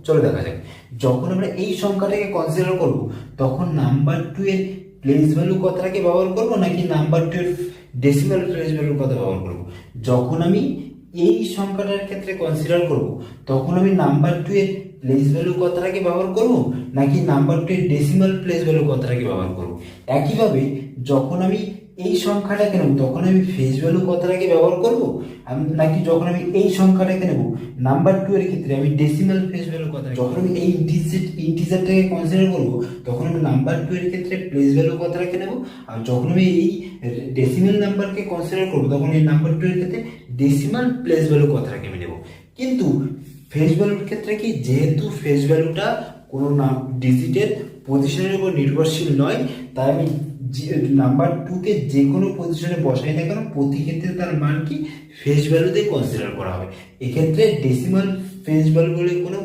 চলো দেখা যাক। যখন আমরা এই সংখ্যাটাকে কনসিডার করব তখন নাম্বার টু এর প্লেস ভ্যালু কথাটাকে ব্যবহার করব নাকি নাম্বার টু এর ডেসিমাল প্লেস ভ্যালুর কথা ব্যবহার করব। যখন আমি এই সংখ্যাটার ক্ষেত্রে কনসিডার করব তখন আমি নাম্বার টু এর প্লেস ভ্যালু কথাটাকে ব্যবহার করব নাকি নাম্বার টু এর ডেসিমাল প্লেস ভ্যালু কথাটাকে ব্যবহার করব। একইভাবে যখন আমি এই সংখ্যাটাকে নেব তখন আমি ফেস ভ্যালু কথাটাকে ব্যবহার করব নাকি যখন আমি এই সংখ্যাটাকে নেব নাম্বার টু এর ক্ষেত্রে আমি ডেসিমাল ফেস ভ্যালু কথা, যখন আমি এই ইন্টিজারটাকে কনসিডার করব তখন আমি নাম্বার টু এর ক্ষেত্রে প্লেস ভ্যালু কথাটাকে নেব, আর যখন আমি এই ডেসিমাল নাম্বারকে কনসিডার করব তখন এই নাম্বার টু এর ক্ষেত্রে ডেসিমাল প্লেস ভ্যালু কথাটাকে আমি নেব। কিন্তু ফেস ভ্যালুর ক্ষেত্রে কি, যেহেতু ফেস ভ্যালুটা কোনো ডিজিটের পজিশনের উপর নির্ভরশীল নয়, তাই আমি নাম্বার টুকে যে কোনো পজিশনে বসাই না কেন প্রতি ক্ষেত্রে তার মান কি ফেস ভ্যালুতেই কনসিডার করা হবে। এক্ষেত্রে ডেসিমাল ফেস ভ্যালু বলে কোনো